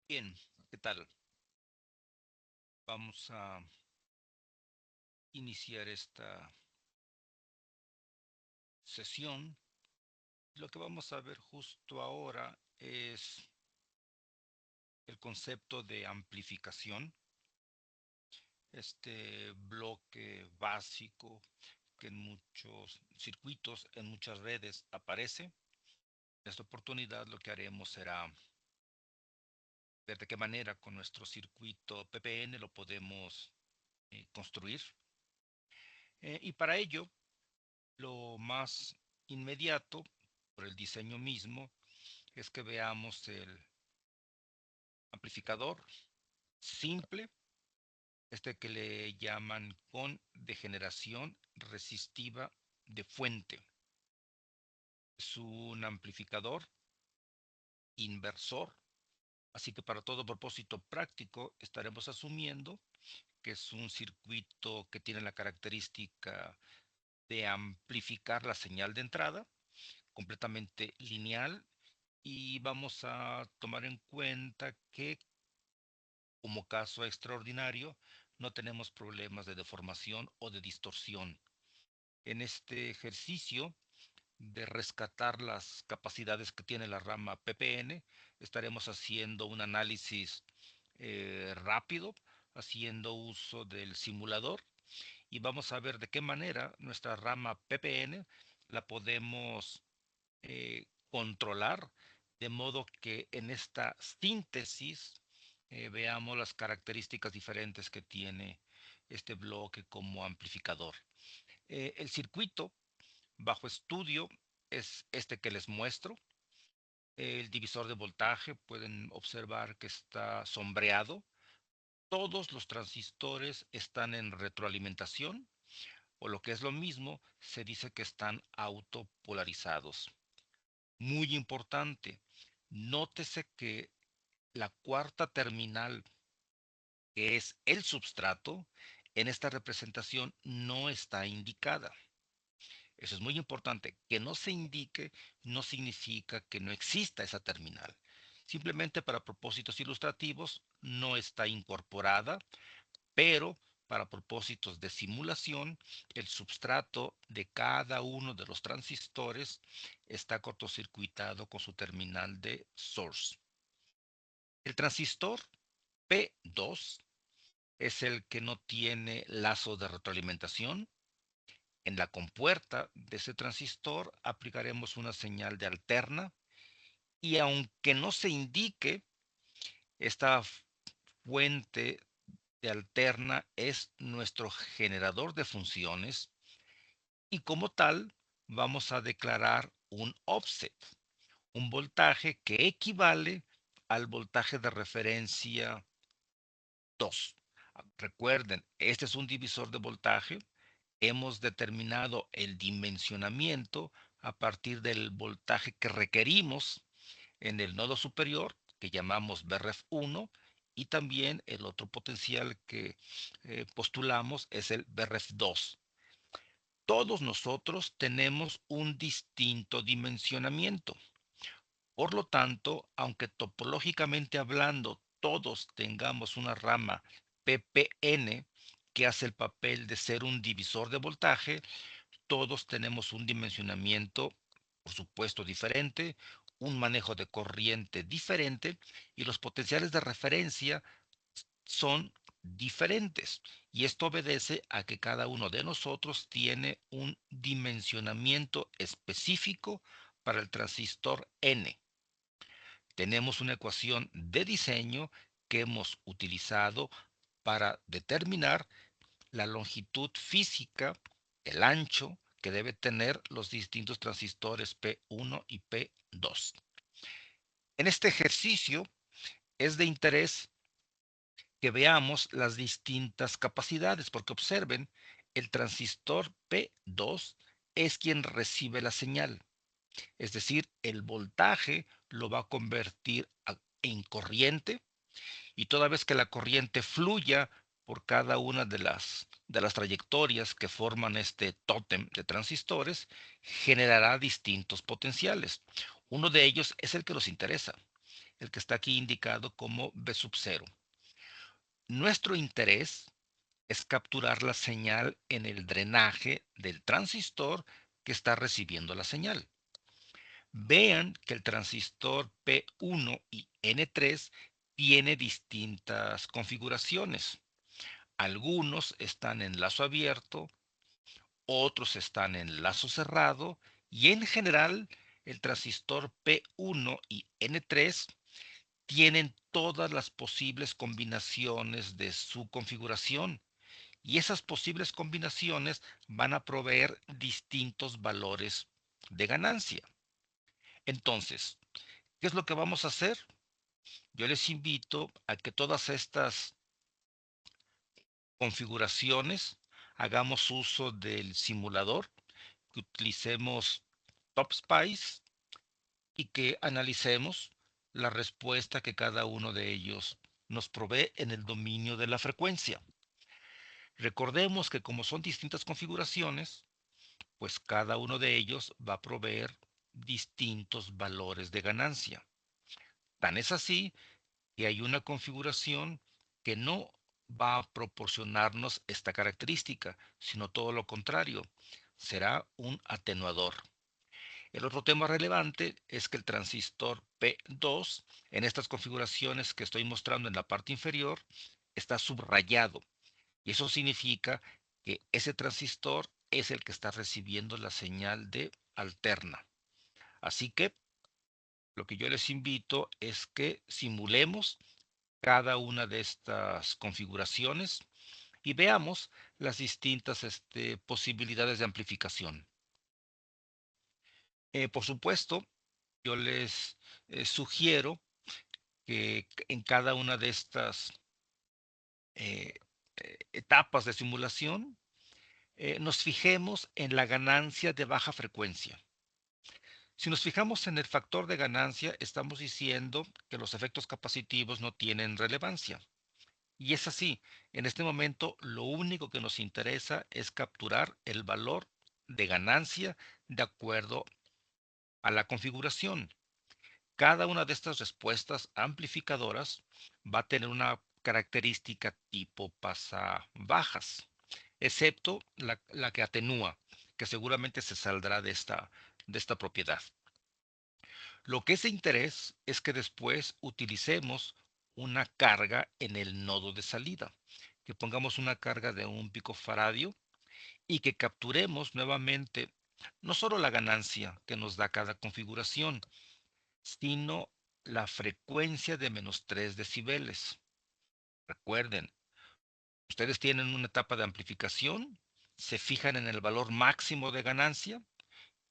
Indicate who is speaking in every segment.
Speaker 1: Bien, ¿qué tal? Vamos a iniciar esta sesión. Lo que vamos a ver justo ahora es el concepto de amplificación, este bloque básico que en muchos circuitos, en muchas redes aparece. En esta oportunidad lo que haremos será ver de qué manera con nuestro circuito PPN lo podemos construir. Y para ello, lo más inmediato, por el diseño mismo, es que veamos el amplificador simple, este que le llaman con degeneración resistiva de fuente. Es un amplificador inversor, así que para todo propósito práctico estaremos asumiendo que es un circuito que tiene la característica de amplificar la señal de entrada, completamente lineal, y vamos a tomar en cuenta que como caso extraordinario no tenemos problemas de deformación o de distorsión. En este ejercicio de rescatar las capacidades que tiene la rama PPN, estaremos haciendo un análisis rápido, haciendo uso del simulador, y vamos a ver de qué manera nuestra rama PPN la podemos controlar, de modo que en esta síntesis veamos las características diferentes que tiene este bloque como amplificador. El circuito bajo estudio es este que les muestro. El divisor de voltaje pueden observar que está sombreado. Todos los transistores están en retroalimentación, o lo que es lo mismo, se dice que están autopolarizados. Muy importante, nótese que la cuarta terminal, que es el substrato, en esta representación no está indicada. Eso es muy importante. Que no se indique no significa que no exista esa terminal. Simplemente para propósitos ilustrativos no está incorporada, pero para propósitos de simulación, el substrato de cada uno de los transistores está cortocircuitado con su terminal de source. El transistor P2 es el que no tiene lazo de retroalimentación. En la compuerta de ese transistor aplicaremos una señal de alterna, y aunque no se indique, esta fuente de alterna es nuestro generador de funciones, y como tal vamos a declarar un offset, un voltaje que equivale al voltaje de referencia 2. Recuerden, este es un divisor de voltaje. Hemos determinado el dimensionamiento a partir del voltaje que requerimos en el nodo superior, que llamamos Vref1, y también el otro potencial que postulamos es el Vref2. Todos nosotros tenemos un distinto dimensionamiento. Por lo tanto, aunque topológicamente hablando todos tengamos una rama PPN que hace el papel de ser un divisor de voltaje, todos tenemos un dimensionamiento, por supuesto, diferente, un manejo de corriente diferente, y los potenciales de referencia son diferentes. Y esto obedece a que cada uno de nosotros tiene un dimensionamiento específico para el transistor N. Tenemos una ecuación de diseño que hemos utilizado para determinar la longitud física, el ancho que debe tener los distintos transistores P1 y P2. En este ejercicio es de interés que veamos las distintas capacidades, porque observen, el transistor P2 es quien recibe la señal, es decir, el voltaje lo va a convertir en corriente, y toda vez que la corriente fluya por cada una de las trayectorias que forman este tótem de transistores, generará distintos potenciales. Uno de ellos es el que nos interesa, el que está aquí indicado como B sub 0. Nuestro interés es capturar la señal en el drenaje del transistor que está recibiendo la señal. Vean que el transistor P1 y N3 tiene distintas configuraciones. Algunos están en lazo abierto, otros están en lazo cerrado y en general el transistor P1 y N3 tienen todas las posibles combinaciones de su configuración y esas posibles combinaciones van a proveer distintos valores de ganancia. Entonces, ¿qué es lo que vamos a hacer? Yo les invito a que todas estas configuraciones hagamos uso del simulador, que utilicemos TopSpice y que analicemos la respuesta que cada uno de ellos nos provee en el dominio de la frecuencia. Recordemos que como son distintas configuraciones, pues cada uno de ellos va a proveer distintos valores de ganancia. Tan es así que hay una configuración que no va a proporcionarnos esta característica, sino todo lo contrario, será un atenuador. El otro tema relevante es que el transistor P2 en estas configuraciones que estoy mostrando en la parte inferior está subrayado y eso significa que ese transistor es el que está recibiendo la señal de alterna. Así que lo que yo les invito es que simulemos cada una de estas configuraciones y veamos las distintas posibilidades de amplificación. Por supuesto, yo les sugiero que en cada una de estas eh, etapas de simulación nos fijemos en la ganancia de baja frecuencia. Si nos fijamos en el factor de ganancia, estamos diciendo que los efectos capacitivos no tienen relevancia. Y es así, en este momento lo único que nos interesa es capturar el valor de ganancia de acuerdo a la configuración. Cada una de estas respuestas amplificadoras va a tener una característica tipo bajas, excepto la que atenúa, que seguramente se saldrá de esta propiedad. Lo que es de interés es que después utilicemos una carga en el nodo de salida, que pongamos una carga de 1 picofaradio y que capturemos nuevamente no solo la ganancia que nos da cada configuración, sino la frecuencia de -3 decibeles. Recuerden, ustedes tienen una etapa de amplificación, se fijan en el valor máximo de ganancia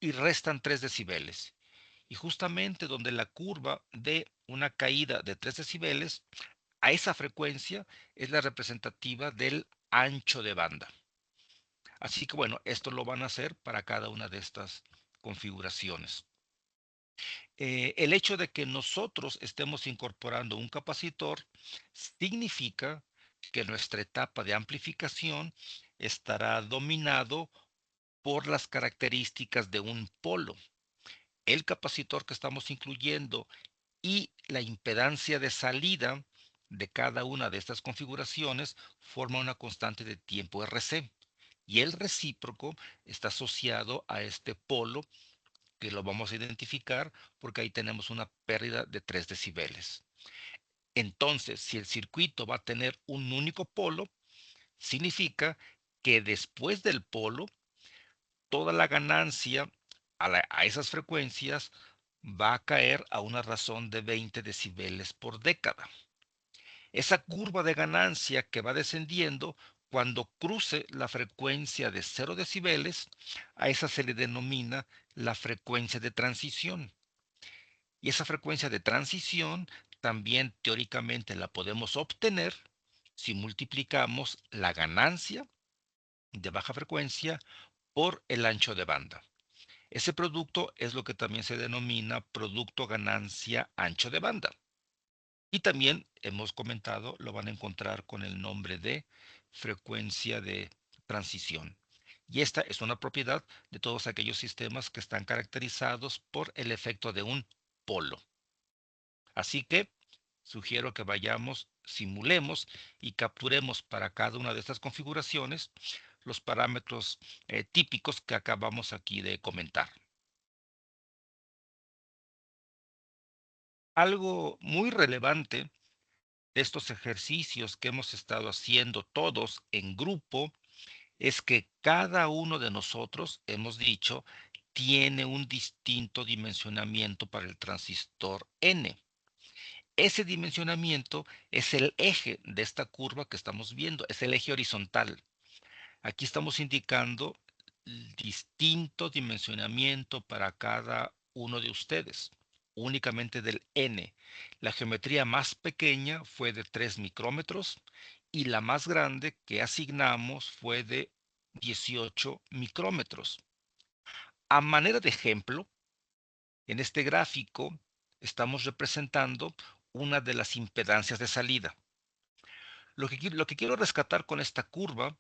Speaker 1: y restan 3 decibeles. Y justamente donde la curva de una caída de 3 decibeles, a esa frecuencia es la representativa del ancho de banda. Así que bueno, esto lo van a hacer para cada una de estas configuraciones. El hecho de que nosotros estemos incorporando un capacitor significa que nuestra etapa de amplificación estará dominado por las características de un polo. El capacitor que estamos incluyendo y la impedancia de salida de cada una de estas configuraciones forma una constante de tiempo RC. Y el recíproco está asociado a este polo que lo vamos a identificar porque ahí tenemos una pérdida de 3 decibeles. Entonces, si el circuito va a tener un único polo, significa que después del polo, toda la ganancia a esas frecuencias va a caer a una razón de 20 decibeles por década. Esa curva de ganancia que va descendiendo, cuando cruce la frecuencia de 0 decibeles, a esa se le denomina la frecuencia de transición. Y esa frecuencia de transición también teóricamente la podemos obtener si multiplicamos la ganancia de baja frecuencia por el ancho de banda. Ese producto es lo que también se denomina producto ganancia ancho de banda. Y también hemos comentado, lo van a encontrar con el nombre de frecuencia de transición. Y esta es una propiedad de todos aquellos sistemas que están caracterizados por el efecto de un polo. Así que sugiero que vayamos, simulemos y capturemos para cada una de estas configuraciones los parámetros típicos que acabamos aquí de comentar. Algo muy relevante de estos ejercicios que hemos estado haciendo todos en grupo es que cada uno de nosotros, hemos dicho, tiene un distinto dimensionamiento para el transistor N. Ese dimensionamiento es el eje de esta curva que estamos viendo, es el eje horizontal. Aquí estamos indicando el distinto dimensionamiento para cada uno de ustedes, únicamente del N. La geometría más pequeña fue de 3 micrómetros y la más grande que asignamos fue de 18 micrómetros. A manera de ejemplo, en este gráfico estamos representando una de las impedancias de salida. Lo que quiero rescatar con esta curva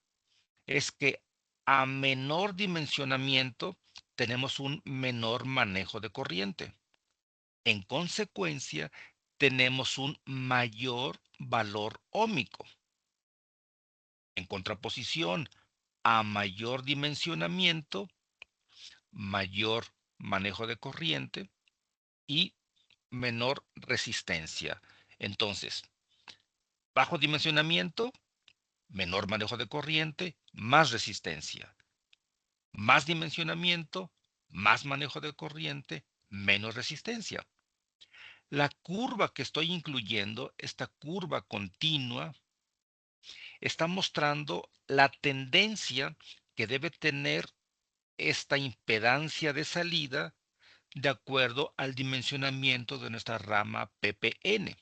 Speaker 1: es que a menor dimensionamiento tenemos un menor manejo de corriente. En consecuencia, tenemos un mayor valor óhmico. En contraposición, a mayor dimensionamiento, mayor manejo de corriente y menor resistencia. Entonces, bajo dimensionamiento, menor manejo de corriente, más resistencia. Más dimensionamiento, más manejo de corriente, menos resistencia. La curva que estoy incluyendo, esta curva continua, está mostrando la tendencia que debe tener esta impedancia de salida de acuerdo al dimensionamiento de nuestra rama ppn.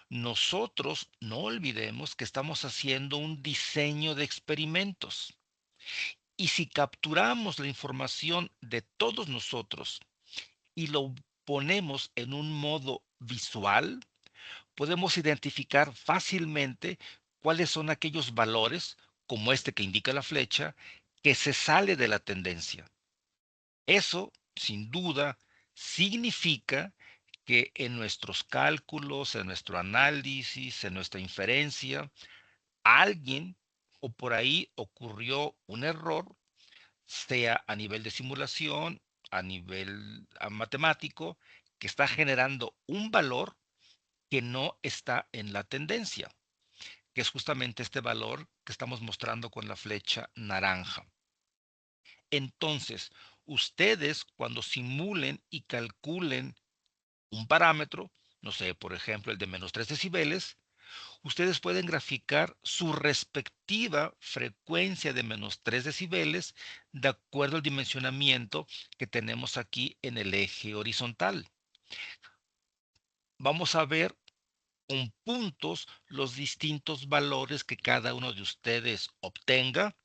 Speaker 1: Nosotros no olvidemos que estamos haciendo un diseño de experimentos. Y si capturamos la información de todos nosotros y lo ponemos en un modo visual, podemos identificar fácilmente cuáles son aquellos valores, como este que indica la flecha, que se sale de la tendencia. Eso, sin duda, significa que en nuestros cálculos, en nuestro análisis, en nuestra inferencia, alguien o por ahí ocurrió un error, sea a nivel de simulación, a nivel matemático, que está generando un valor que no está en la tendencia, que es justamente este valor que estamos mostrando con la flecha naranja. Entonces, ustedes cuando simulen y calculen un parámetro, no sé, por ejemplo, el de menos 3 decibeles, ustedes pueden graficar su respectiva frecuencia de menos 3 decibeles de acuerdo al dimensionamiento que tenemos aquí en el eje horizontal. Vamos a ver con puntos los distintos valores que cada uno de ustedes obtenga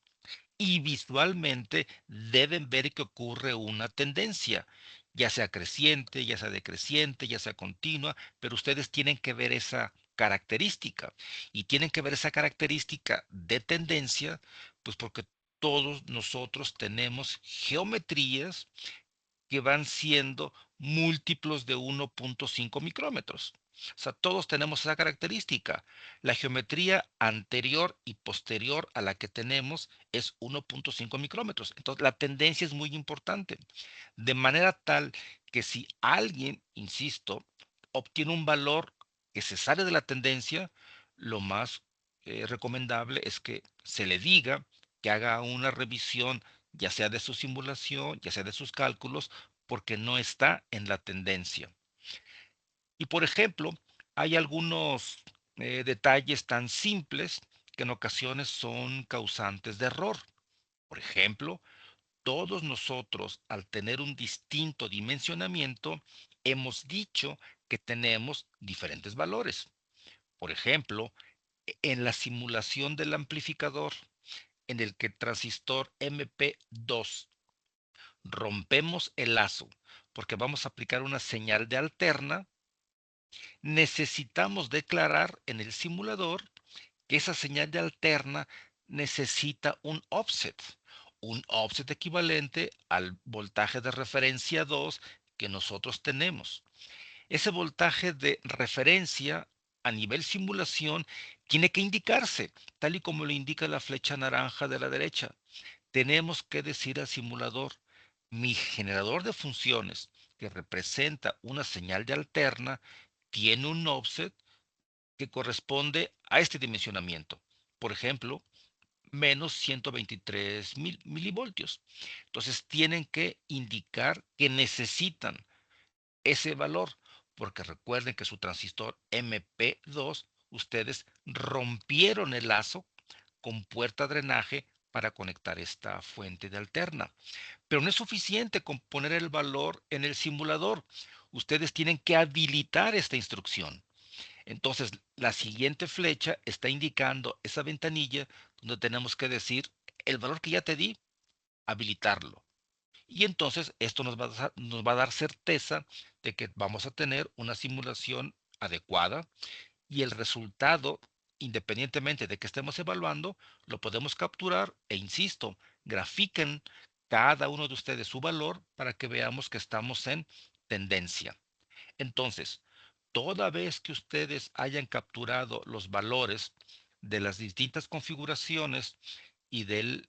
Speaker 1: y visualmente deben ver que ocurre una tendencia, ya sea creciente, ya sea decreciente, ya sea continua, pero ustedes tienen que ver esa característica y tienen que ver esa característica de tendencia, pues porque todos nosotros tenemos geometrías que van siendo múltiplos de 1.5 micrómetros. O sea, todos tenemos esa característica. La geometría anterior y posterior a la que tenemos es 1.5 micrómetros. Entonces, la tendencia es muy importante. De manera tal que si alguien, insisto, obtiene un valor que se sale de la tendencia, lo más recomendable es que se le diga que haga una revisión, ya sea de su simulación, ya sea de sus cálculos, porque no está en la tendencia. Y por ejemplo, hay algunos detalles tan simples que en ocasiones son causantes de error. Por ejemplo, todos nosotros, al tener un distinto dimensionamiento, hemos dicho que tenemos diferentes valores. Por ejemplo, en la simulación del amplificador, en el que el transistor MP2 rompemos el lazo porque vamos a aplicar una señal de alterna, necesitamos declarar en el simulador que esa señal de alterna necesita un offset equivalente al voltaje de referencia 2 que nosotros tenemos. Ese voltaje de referencia a nivel simulación tiene que indicarse, tal y como lo indica la flecha naranja de la derecha. Tenemos que decir al simulador, mi generador de funciones que representa una señal de alterna tiene un offset que corresponde a este dimensionamiento. Por ejemplo, menos 123 milivoltios. Entonces tienen que indicar que necesitan ese valor, porque recuerden que su transistor MP2, ustedes rompieron el lazo con puerta drenaje para conectar esta fuente de alterna. Pero no es suficiente con poner el valor en el simulador. Ustedes tienen que habilitar esta instrucción. Entonces, la siguiente flecha está indicando esa ventanilla donde tenemos que decir el valor que ya te di, habilitarlo. Y entonces esto nos va a dar certeza de que vamos a tener una simulación adecuada y el resultado, independientemente de que estemos evaluando, lo podemos capturar e insisto, grafiquen cada uno de ustedes su valor para que veamos que estamos en tendencia. Entonces, toda vez que ustedes hayan capturado los valores de las distintas configuraciones y de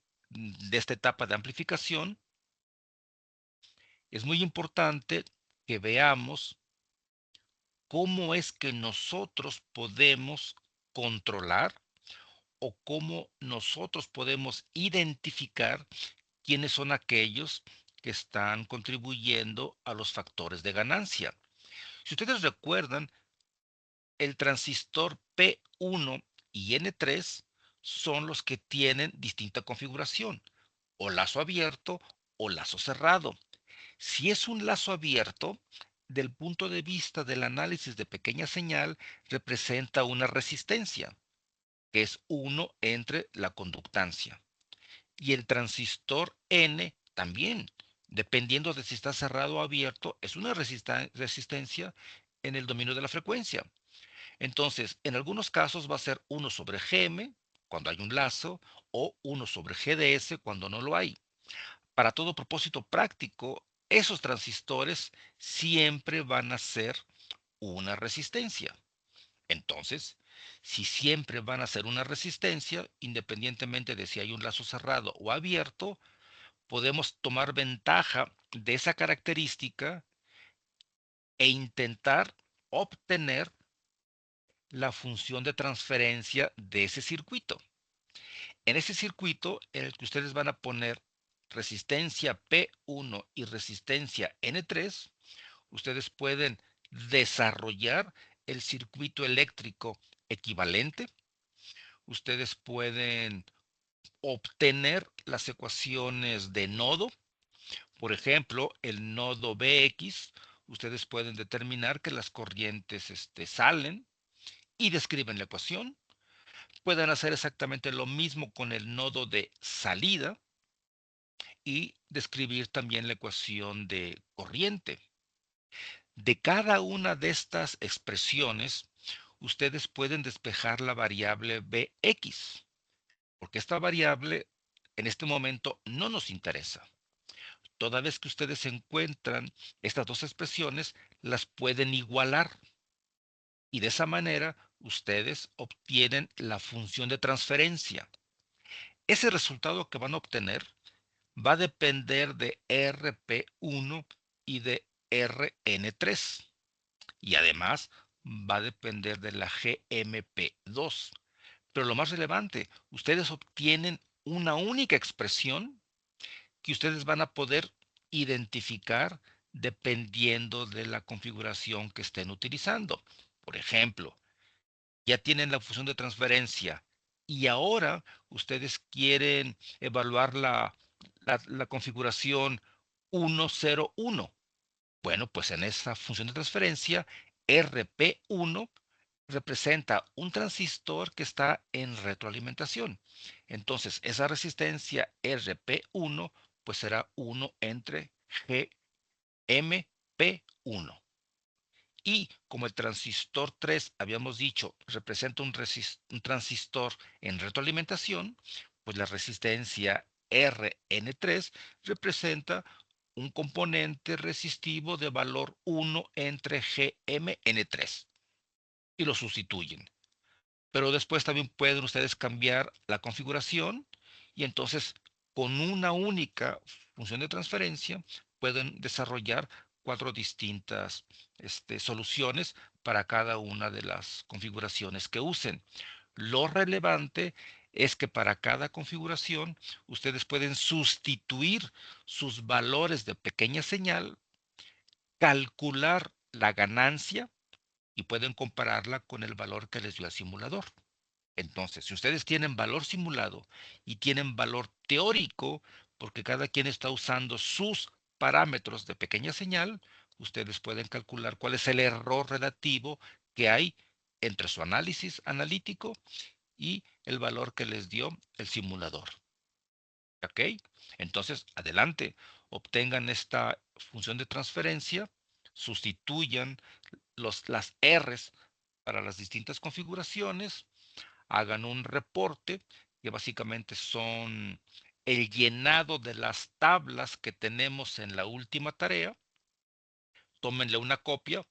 Speaker 1: esta etapa de amplificación, es muy importante que veamos cómo es que nosotros podemos controlar o cómo nosotros podemos identificar quiénes son aquellos que están contribuyendo a los factores de ganancia. Si ustedes recuerdan, el transistor P1 y N3 son los que tienen distinta configuración, o lazo abierto o lazo cerrado. Si es un lazo abierto, del punto de vista del análisis de pequeña señal, representa una resistencia, que es 1 entre la conductancia. Y el transistor N también, dependiendo de si está cerrado o abierto, es una resistencia en el dominio de la frecuencia. Entonces, en algunos casos va a ser 1 sobre Gm cuando hay un lazo o 1 sobre GDS cuando no lo hay. Para todo propósito práctico, esos transistores siempre van a ser una resistencia. Entonces, si siempre van a ser una resistencia, independientemente de si hay un lazo cerrado o abierto, podemos tomar ventaja de esa característica e intentar obtener la función de transferencia de ese circuito. En ese circuito en el que ustedes van a poner resistencia P1 y resistencia N3, ustedes pueden desarrollar el circuito eléctrico equivalente. Ustedes pueden obtener las ecuaciones de nodo. Por ejemplo, el nodo Bx, ustedes pueden determinar que las corrientes salen y describen la ecuación. Pueden hacer exactamente lo mismo con el nodo de salida y describir también la ecuación de corriente. De cada una de estas expresiones, ustedes pueden despejar la variable Bx, porque esta variable en este momento no nos interesa. Toda vez que ustedes encuentran estas dos expresiones, las pueden igualar y de esa manera ustedes obtienen la función de transferencia. Ese resultado que van a obtener va a depender de RP1 y de RN3 y además va a depender de la GMP2. Pero lo más relevante, ustedes obtienen una única expresión que ustedes van a poder identificar dependiendo de la configuración que estén utilizando. Por ejemplo, ya tienen la función de transferencia y ahora ustedes quieren evaluar la configuración 101. Bueno, pues en esa función de transferencia, RP1 representa un transistor que está en retroalimentación. Entonces, esa resistencia RP1 pues será 1 entre GMP1. Y como el transistor 3, habíamos dicho, representa un transistor en retroalimentación, pues la resistencia RN3 representa un componente resistivo de valor 1 entre GMN3 y lo sustituyen. Pero después también pueden ustedes cambiar la configuración y entonces con una única función de transferencia pueden desarrollar 4 distintas soluciones para cada una de las configuraciones que usen. Lo relevante es que para cada configuración ustedes pueden sustituir sus valores de pequeña señal, calcular la ganancia y pueden compararla con el valor que les dio el simulador. Entonces, si ustedes tienen valor simulado y tienen valor teórico, porque cada quien está usando sus parámetros de pequeña señal, ustedes pueden calcular cuál es el error relativo que hay entre su análisis analítico y el valor que les dio el simulador. ¿Ok? Entonces, adelante, obtengan esta función de transferencia, sustituyan las R's para las distintas configuraciones, hagan un reporte que básicamente son el llenado de las tablas que tenemos en la última tarea, tómenle una copia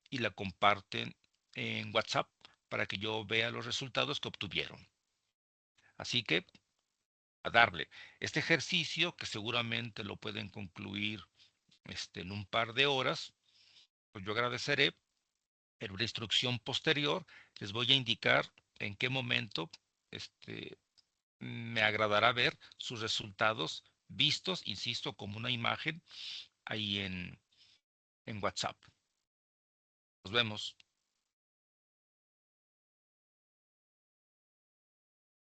Speaker 1: y la comparten en WhatsApp para que yo vea los resultados que obtuvieron. Así que a darle este ejercicio que seguramente lo pueden concluir en un par de horas, pues yo agradeceré. En una instrucción posterior les voy a indicar en qué momento me agradará ver sus resultados vistos, insisto, como una imagen ahí en WhatsApp. Nos vemos.